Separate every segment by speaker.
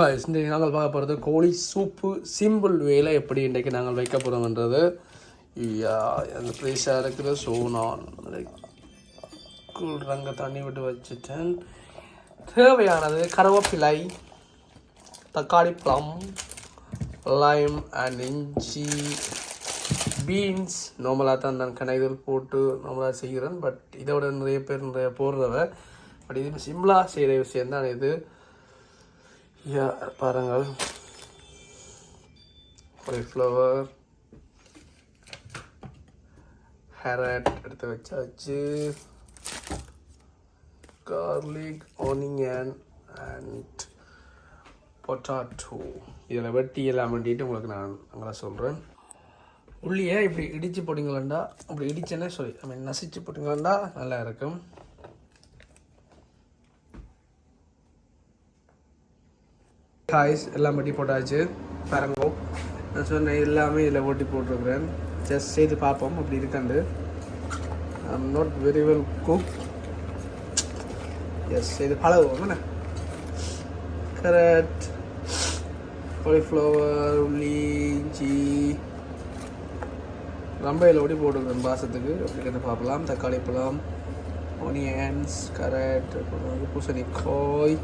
Speaker 1: இன்றைக்கு நாங்கள் பார்க்க போகிறது கோழி சூப்பு சிம்பிள் வேலை எப்படி இன்றைக்கு நாங்கள் வைக்க போகிறோம்ன்றது அந்த ப்ளீஸாக இருக்குது. ஸோ நான் ரங்க தண்ணி விட்டு வச்சுட்டேன். தேவையானது கருவேப்பிலை, தக்காளி பழம், லைம் அண்ட் இஞ்சி, பீன்ஸ். நார்மலாக தான் நான் கனைகள் போட்டு நார்மலாக செய்கிறேன். பட் இதோட நிறைய பேர் போடுறவ. பட் இது சிம்பிளாக செய்கிற விஷயந்தான் இது. பாருங்கள், காலிஃப்ளவர், கேரட் எடுத்து வச்சாச்சு, கார்லிக், ஆனியன் அண்ட் பொட்டாட்டோ. இதில் வெட்டி எல்லாம் வெட்டிட்டு உங்களுக்கு நான் அங்கே சொல்கிறேன். உள்ளியை இப்படி இடித்து போட்டிங்களா, அப்படி இடிச்சேன்னா நசிச்சு போட்டிங்களா நல்லா இருக்கும். காய்ஸ் எல்லாம் வெட்டி போட்டாச்சு. பாருங்கோ, நான் சொன்னேன் எல்லாமே இதில் ஓட்டி போட்டிருக்கிறேன். ஜஸ்ட் செய்து பார்ப்போம் அப்படி இருக்காண்டு. I'm not very well cook. Yes, இது பழகுவோம் என்ன. கேரட், காலிஃப்ளவர், உள்ளி, இஞ்சி ரொம்ப இதில் ஓட்டி போட்டுருக்கேன் பாசத்துக்கு. அப்படி பார்க்கலாம். தக்காளி பழம், ஆனியன்ஸ், கேரட், பூசணிக்காய்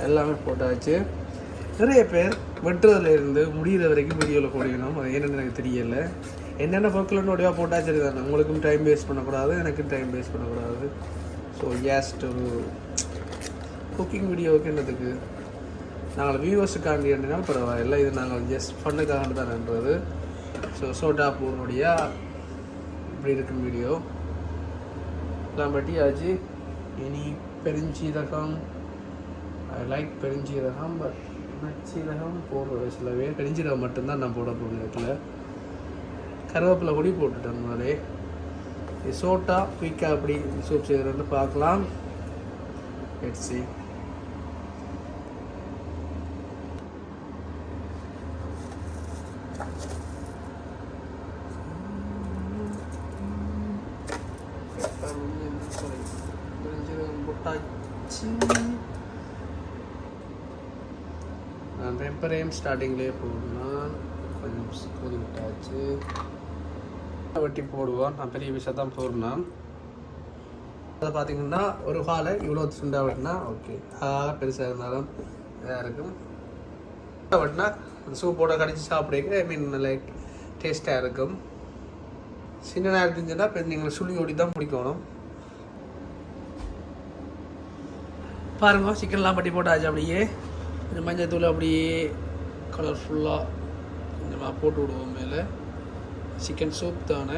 Speaker 1: எல்லாமே போட்டாச்சு. நிறைய பேர் வெட்டுறதுலேருந்து முடிகிற வரைக்கும் வீடியோவில் போடணும். அது என்னென்னு எனக்கு தெரியலை. என்னென்ன பொருட்கள் ஒடிவாக போட்டாச்சு தானே. உங்களுக்கும் டைம் வேஸ்ட் பண்ணக்கூடாது, எனக்கும் டைம் வேஸ்ட் பண்ணக்கூடாது. ஸோ ஜஸ்ட் ஒரு குக்கிங் வீடியோவுக்கு என்னதுக்கு நாங்கள் வியூவர்ஸுக்காண்டி என்றால் பரவாயில்லை. இது நாங்கள் ஜஸ்ட் ஃபண்ணுக்காக தான்ன்றது. ஸோ சோட்டா பூனுடைய இப்படி இருக்கும் வீடியோ எல்லாம் வெட்டியாச்சு. இனி பெருஞ்சீரகம், ஐ லைக் பெருஞ்சீரகம். பட் நச்சீரகம் போடுற சில பேர் பெருஞ்சீரகம் மட்டும்தான் நான் போட போகிறேன். இடத்துல கருவேப்பிலை கொடி போட்டுட்டேன். மாதிரி சோட்டா குயிக்காக அப்படி சூப் செய்கிறேன்னு பார்க்கலாம். Let's see. பெருஞ்சீரகம் போட்டாச்சு. பெப்பரையும் ஸ்டார்டிங்லேயே போடணும். கொஞ்சம் கொதி விட்டாச்சு. வெட்டி போடுவோம். நான் பெரிய விஷயம் தான் போடணும். அதை பார்த்தீங்கன்னா ஒரு காலை இவ்வளோ சுண்டா வெட்டினா ஓகே. பெருசாக இருந்தாலும் இதாக இருக்கும். வெட்டினா அந்த சூப்போட கடிச்சு சாப்பிடுங்க. ஐ மீன் லைக் டேஸ்ட்டாக இருக்கும். சின்ன நேரம் இருந்துச்சுன்னா இப்போ நீங்கள் சுள்ளி ஓடி தான் பிடிக்கணும். பாருங்க, சிக்கன்லாம் பட்டி போட்டாச்சு. அப்படியே கொஞ்சம் மஞ்சள் தூள் அப்படியே கலர்ஃபுல்லாக கொஞ்சமாக போட்டு விடுவோம் மேலே. சிக்கன் சூப் தானே.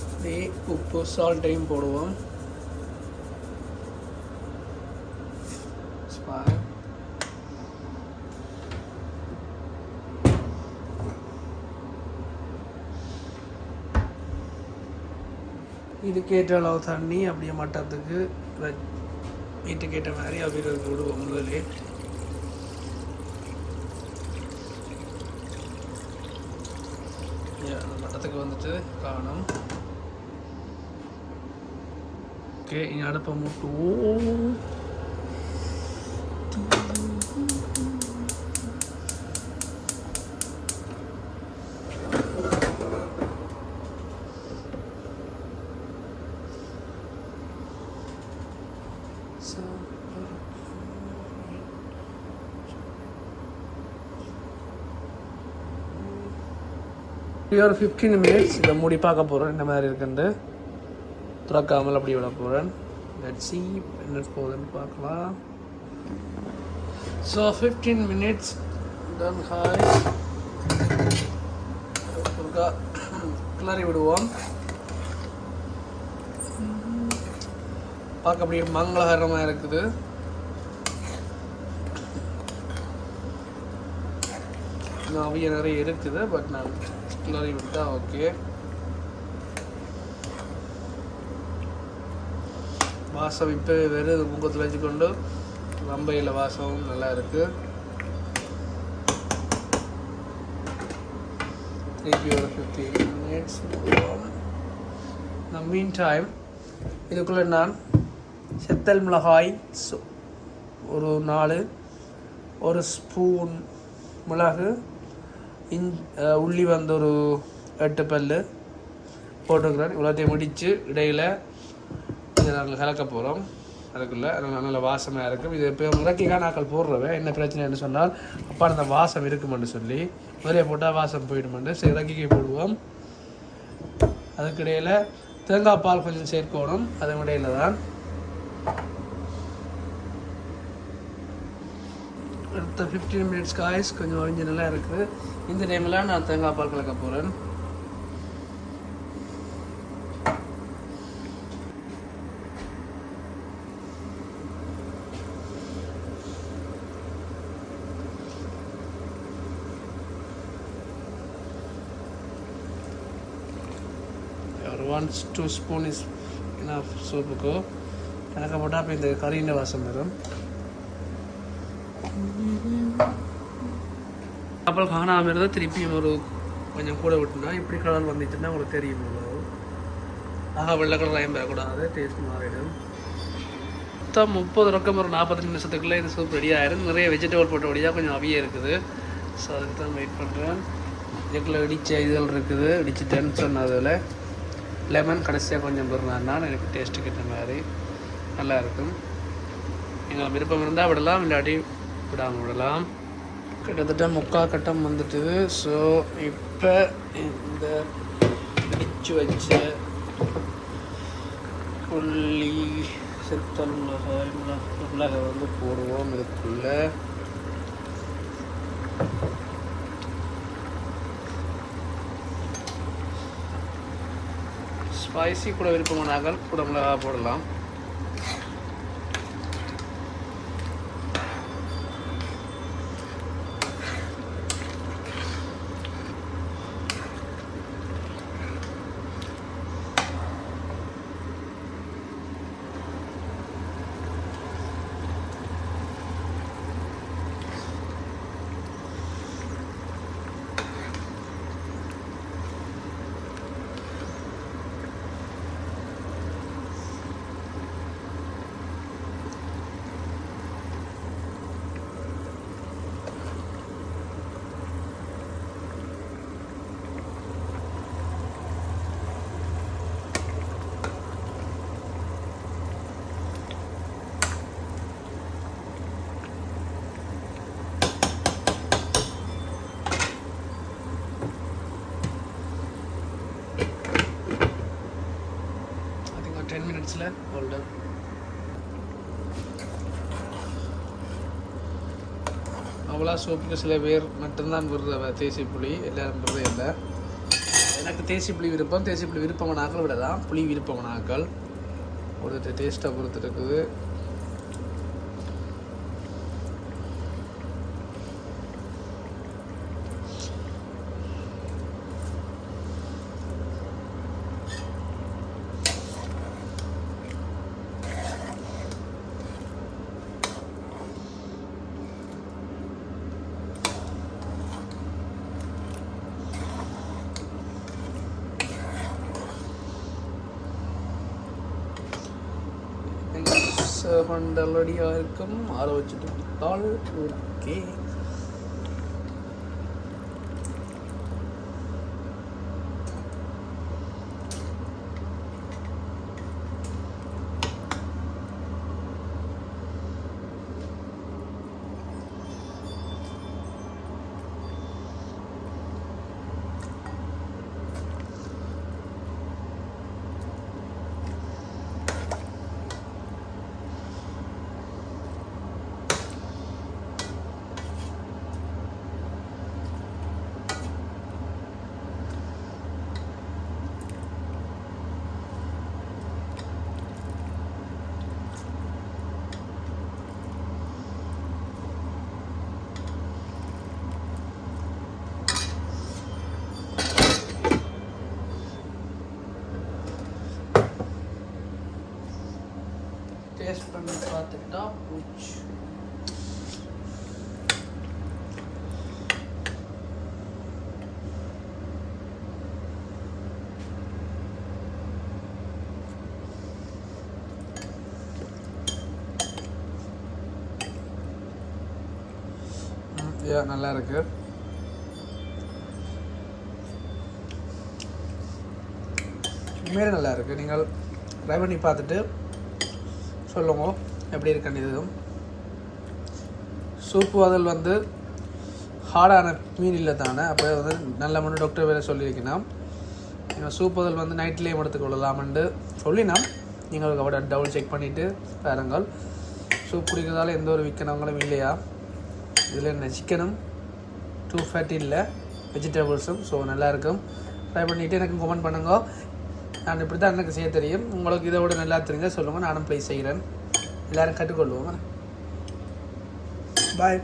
Speaker 1: அப்படியே உப்பு சால்ட்டையும் போடுவோம். இதுக்கேற்ற அளவு தண்ணி அப்படியே மட்டத்துக்கு வீட்டுக்கேற்ற மாதிரி அப்படி விடுவோம். முதலே அந்த மட்டத்துக்கு வந்துட்டு காணும். ஓகே, இனி அடுப்பை மூட்டுவோம். ஒரு 15 minutes இதை மூடி பார்க்க போகிறேன். இந்த மாதிரி இருக்குண்டு துறக்காமல் அப்படி விட போகிறேன். லெட்ஸ் see என்ன போகுதுன்னு பார்க்கலாம். So 15 minutes ton. ஹாய், கிளறி விடுவோம். பார்க்க அப்படியே மங்களகரமாக இருக்குது. அவிய நிறைய இருக்குது. பட் நான் கிளறி விட்டா ஓகே. வாசம் இப்போ வெறும் முகத்தில் வச்சுக்கொண்டு ரம்பையில் வாசமும் நல்லா இருக்குது. திருப்பி ஒரு 15 minutes போடுவோம். இந்த மீன் டைம் இதுக்குள்ளே நான் செத்தல் மிளகாய் ஒரு 4, ஒரு ஸ்பூன் மிளகு, உள்ளி வந்து ஒரு 8 பல் போட்டுக்கிறேன். இவ்வளோத்தையும் முடித்து இடையில் இதை நாங்கள் கலக்க போகிறோம். அதுக்குள்ளே நல்ல வாசமாக இருக்கும். இது இப்போ முறைக்காக நாங்கள் போடுறவன் என்ன பிரச்சனைன்னு சொன்னால் அப்பா அந்த வாசம் இருக்குமென்னு சொல்லி முதலே போட்டால் வாசம் போயிடுமெண்டு சரி இறக்கிக்கி போடுவோம். அதுக்கு இடையில் தேங்காய் பால் கொஞ்சம் சேர்க்கணும். அதன் இடையில் தான் அடுத்த 15 minutes காய்ஸ் கொஞ்சம் ஒரிஜினலாக இருக்குது. இந்த டைமில் நான் தேங்காய் பால் கலக்க போகிறேன். ஒரு 1-2 ஸ்பூன் இஸ் இனஃப் சூப்புக்கு கணக்க போட்டால் அப்போ இந்த கறியின் வாசம் வரும். அப்புறம் காணாமல் இருந்தால் திருப்பியும் ஒரு கொஞ்சம் கூட விட்டுனா இப்படி கலர் வந்துச்சுன்னா உங்களுக்கு தெரியும். வெள்ளை கலர் லைம் பெறக்கூடாது, டேஸ்ட் மாறிடும். மொத்தம் 30 ரொக்கம் ஒரு 45 நிமிஷத்துக்குள்ளே இந்த சூப் ரெடி ஆகிடும். நிறைய வெஜிடபிள் போட்டபடியாக கொஞ்சம் அவியே இருக்குது. ஸோ அதுக்கு தான் வெயிட் பண்ணுறேன். இதுக்குள்ளே இடித்த இதுகள் இருக்குது, இடிச்சுட்டேன்னு சொன்னதில் லெமன் கடைசியாக கொஞ்சம் போடுறேன்னா எனக்கு டேஸ்ட்டு கிட்ட மாதிரி நல்லாயிருக்கும். எங்களுக்கு விருப்பம் இருந்தால் விடலாம், இல்லாட்டி விடாமல் விடலாம். கிட்டத்தட்ட 3/4 கட்டம் வந்துட்டுது. ஸோ இப்போ இந்த இடிச்சு வச்ச உள்ளி செத்தல் மிளகாய் வந்து போடுவோம் இதுக்குள்ளே. ஸ்பைசி கூட விருப்பமானார்கள் கூட மிளகா போடலாம். I think 10 minutes left. Hold up. அவ்வளோ சோப்புக்கு சில பேர் மட்டும்தான் விடுற தேசி புளி, எல்லோரும் விடுறது இல்லை. எனக்கு தேசி புளி விருப்பம். தேசி புளி விருப்பமானாக்கள் விடலாம், புளி விருப்பமானாக்கள் ஒரு டேஸ்ட்டாக பொறுத்து இருக்குது. ரெடியாக இருக்கும். ஆற வச்சுட்டு கொடுத்தால் ஓகே. நல்லா இருக்குது. உண்மையிலே நல்லா இருக்குது. நீங்கள் ட்ரை பண்ணி பார்த்துட்டு சொல்லுங்க எப்படி இருக்குன்னு. இதுவும் சூப்பு வதல் வந்து ஹார்டான மீன் இல்லை தானே, அப்போ வந்து நல்ல மண்ணு டாக்டர் வேறு சொல்லியிருக்கணும். நீங்கள் சூப் வதல் வந்து நைட்லேயும் எடுத்துக்கொள்ளலாம்னு சொல்லினோம். நீங்கள் அவட டபுள் செக் பண்ணிவிட்டு பாருங்கள். சூப் குடிக்கிறதால எந்த ஒரு விற்கணவங்களும் இல்லையா. இதில் என்ன சிக்கனும் டூ ஃபேட் இல்லை, வெஜிடபிள்ஸும். ஸோ நல்லாயிருக்கும். ட்ரை பண்ணிவிட்டு எனக்கு கமெண்ட் பண்ணுங்க. நான் இப்படி தான் எனக்கு செய்ய தெரியும். உங்களுக்கு இதை விட நல்லா தெரிஞ்சா சொல்லுங்கள், நானும் ப்ளே செய்கிறேன். எல்லோரும் கற்றுக்கொள்வோம். பாய்.